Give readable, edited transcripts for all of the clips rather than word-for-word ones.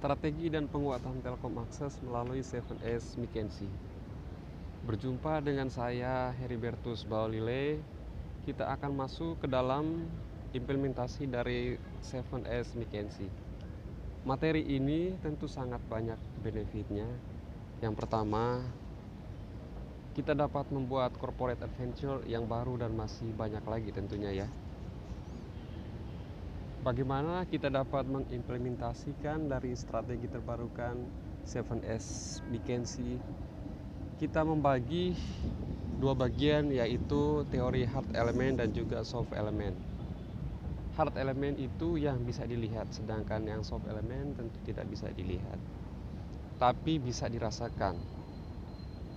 Strategi dan penguatan Telkom Akses melalui 7S McKinsey. Berjumpa dengan saya Heribertus Baolile. Kita akan masuk ke dalam implementasi dari 7S McKinsey. Materi ini tentu sangat banyak benefitnya. Yang pertama, kita dapat membuat corporate adventure yang baru dan masih banyak lagi tentunya ya. Bagaimana kita dapat mengimplementasikan dari strategi terbarukan 7S McKinsey? Kita membagi dua bagian, yaitu teori hard element dan juga soft element. Hard element itu yang bisa dilihat, sedangkan yang soft element tentu tidak bisa dilihat, tapi bisa dirasakan.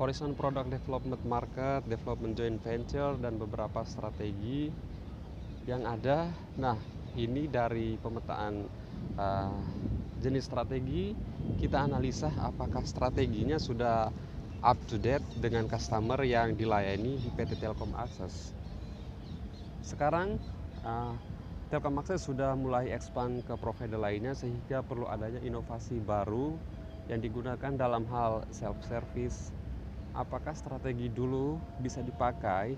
Horizon Product Development Market, Development Joint Venture, dan beberapa strategi yang ada. Nah, ini dari pemetaan jenis strategi, kita analisa apakah strateginya sudah up to date dengan customer yang dilayani di PT Telkom Akses. Sekarang Telkom Akses sudah mulai expand ke provider lainnya, sehingga perlu adanya inovasi baru yang digunakan dalam hal self-service. Apakah strategi dulu bisa dipakai?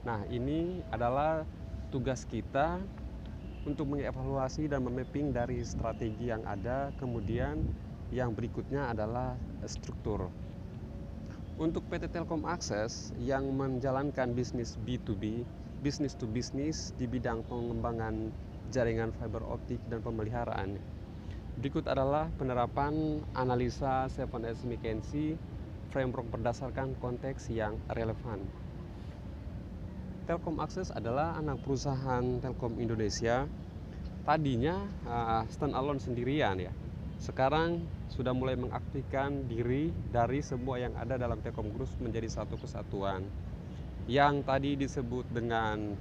Nah, ini adalah tugas kita untuk mengevaluasi dan memapping dari strategi yang ada. Kemudian yang berikutnya adalah struktur. Untuk PT Telkom Akses yang menjalankan bisnis B2B, bisnis to bisnis di bidang pengembangan jaringan fiber optik dan pemeliharaan. Berikut adalah penerapan analisa 7S McKinsey framework berdasarkan konteks yang relevan. Telkom Akses adalah anak perusahaan Telkom Indonesia. Tadinya stand-alone sendirian ya. Sekarang sudah mulai mengaktifkan diri dari semua yang ada dalam Telkom Group menjadi satu kesatuan. Yang tadi disebut dengan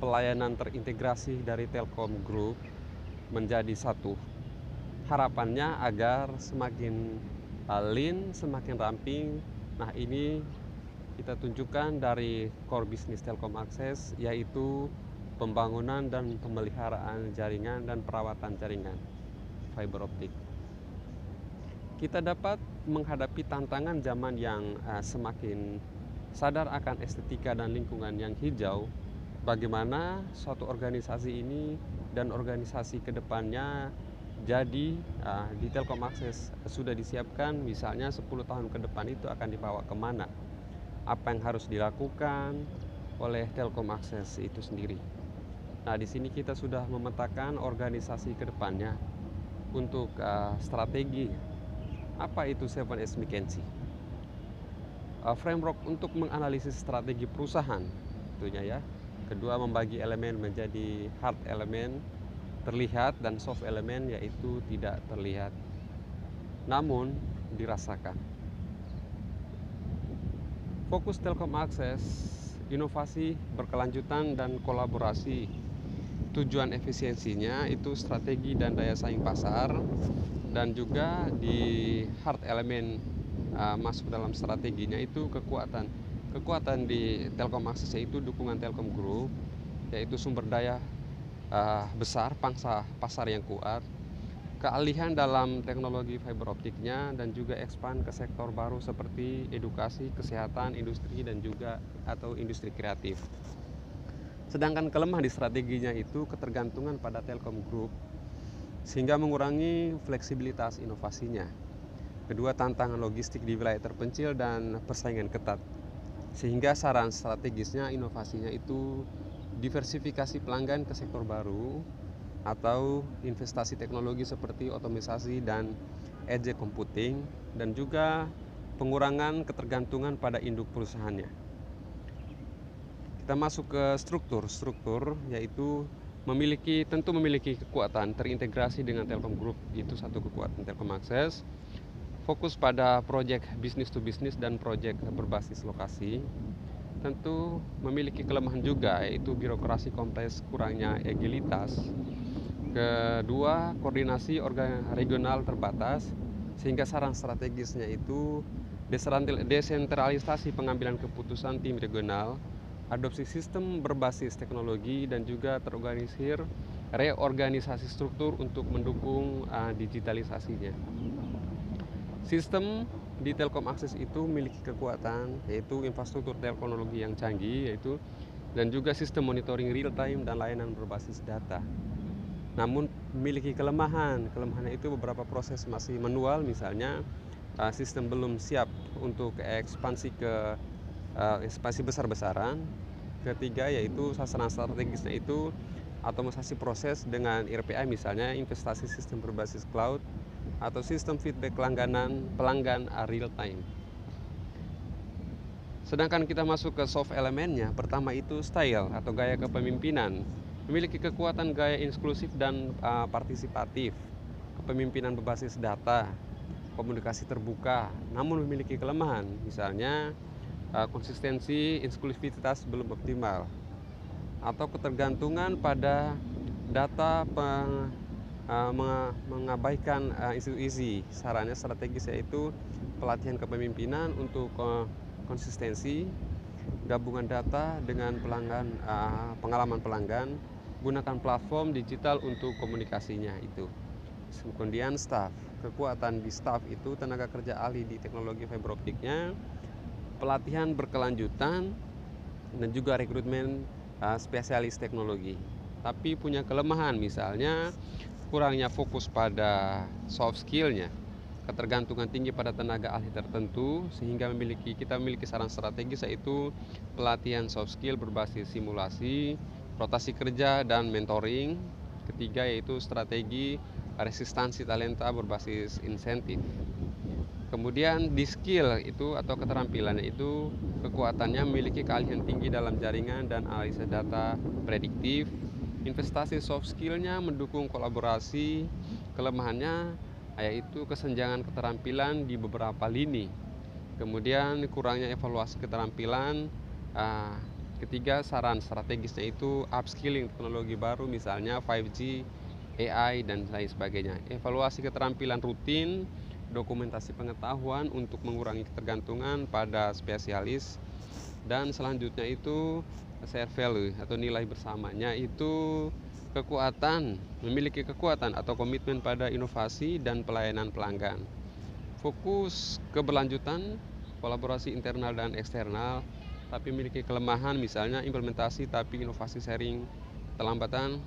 pelayanan terintegrasi dari Telkom Group menjadi satu. Harapannya agar semakin lean, semakin ramping. Nah, ini kita tunjukkan dari core bisnis Telkom Akses, yaitu pembangunan dan pemeliharaan jaringan dan perawatan jaringan fiber optik. Kita dapat menghadapi tantangan zaman yang semakin sadar akan estetika dan lingkungan yang hijau. Bagaimana suatu organisasi ini dan organisasi kedepannya jadi di Telkom Akses sudah disiapkan, misalnya 10 tahun ke depan itu akan dibawa kemana, apa yang harus dilakukan oleh Telkom Akses itu sendiri. Nah, di sini kita sudah memetakan organisasi ke depannya untuk strategi. Apa itu 7S McKinsey? Framework untuk menganalisis strategi perusahaan tentunya ya. Kedua, membagi elemen menjadi hard element terlihat dan soft element, yaitu tidak terlihat namun dirasakan. Fokus Telkom Akses, inovasi berkelanjutan dan kolaborasi. Tujuan efisiensinya itu strategi dan daya saing pasar, dan juga di hard element masuk dalam strateginya itu kekuatan di Telkom Akses, yaitu dukungan Telkom Group, yaitu sumber daya besar, pangsa pasar yang kuat, kealihan dalam teknologi fiber optiknya, dan juga expand ke sektor baru seperti edukasi, kesehatan, industri, dan juga atau industri kreatif. Sedangkan kelemah di strateginya itu ketergantungan pada Telkom Group, sehingga mengurangi fleksibilitas inovasinya. Kedua, tantangan logistik di wilayah terpencil dan persaingan ketat, sehingga saran strategisnya inovasinya itu diversifikasi pelanggan ke sektor baru atau investasi teknologi seperti otomatisasi dan edge computing, dan juga pengurangan ketergantungan pada induk perusahaannya. Kita masuk ke struktur, yaitu tentu memiliki kekuatan terintegrasi dengan Telkom Group, itu satu kekuatan Telkom Akses. Fokus pada proyek bisnis to bisnis dan proyek berbasis lokasi. Tentu memiliki kelemahan juga, yaitu birokrasi kompleks, kurangnya agilitas. Kedua, koordinasi regional terbatas, sehingga saran strategisnya itu desentralisasi pengambilan keputusan tim regional, adopsi sistem berbasis teknologi, dan juga terorganisir reorganisasi struktur untuk mendukung digitalisasinya. Sistem di Telkom Akses itu memiliki kekuatan, yaitu infrastruktur teknologi yang canggih, dan juga sistem monitoring real time dan layanan berbasis data. Namun memiliki kelemahan. Kelemahannya itu beberapa proses masih manual, misalnya sistem belum siap untuk ekspansi besar-besaran. Ketiga yaitu sasaran strategisnya itu otomatisasi proses dengan RPA, misalnya investasi sistem berbasis cloud atau sistem feedback pelanggan real time. Sedangkan kita masuk ke soft elemennya, pertama itu style atau gaya kepemimpinan. Memiliki kekuatan gaya inklusif dan partisipatif, kepemimpinan berbasis data, komunikasi terbuka, namun memiliki kelemahan, misalnya konsistensi inklusivitas belum optimal, atau ketergantungan pada data mengabaikan isu-isu. Sarannya strategis yaitu pelatihan kepemimpinan untuk konsistensi, gabungan data dengan pengalaman pelanggan, gunakan platform digital untuk komunikasinya itu. Kemudian staff, kekuatan di staff itu tenaga kerja ahli di teknologi fiber optiknya, pelatihan berkelanjutan, dan juga rekrutmen spesialis teknologi. Tapi punya kelemahan, misalnya kurangnya fokus pada soft skillnya, ketergantungan tinggi pada tenaga ahli tertentu, sehingga kita memiliki saran strategis yaitu pelatihan soft skill berbasis simulasi, rotasi kerja, dan mentoring. Ketiga yaitu strategi resistansi talenta berbasis insentif. Kemudian di skill itu atau keterampilannya itu, kekuatannya memiliki keahlian tinggi dalam jaringan dan analisis data prediktif. Investasi soft skillnya mendukung kolaborasi. Kelemahannya yaitu kesenjangan keterampilan di beberapa lini. Kemudian kurangnya evaluasi keterampilan. Ketiga saran strategisnya itu upskilling teknologi baru, misalnya 5G, AI, dan lain sebagainya. Evaluasi keterampilan rutin, dokumentasi pengetahuan untuk mengurangi ketergantungan pada spesialis. Dan selanjutnya itu share value atau nilai bersamanya itu memiliki kekuatan atau komitmen pada inovasi dan pelayanan pelanggan. Fokus keberlanjutan, kolaborasi internal dan eksternal, tapi memiliki kelemahan, misalnya implementasi tapi inovasi sharing, keterlambatan,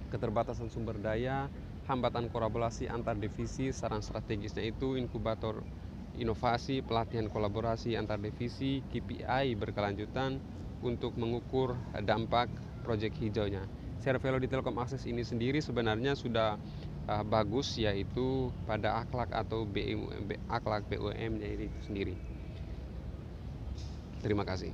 keterbatasan sumber daya, hambatan kolaborasi antar divisi. Saran strategisnya itu inkubator inovasi, pelatihan kolaborasi antar divisi, KPI berkelanjutan untuk mengukur dampak proyek hijaunya. Share value di Telkom Akses ini sendiri sebenarnya sudah bagus, yaitu pada akhlak atau akhlak BUMN-nya itu sendiri. Terima kasih.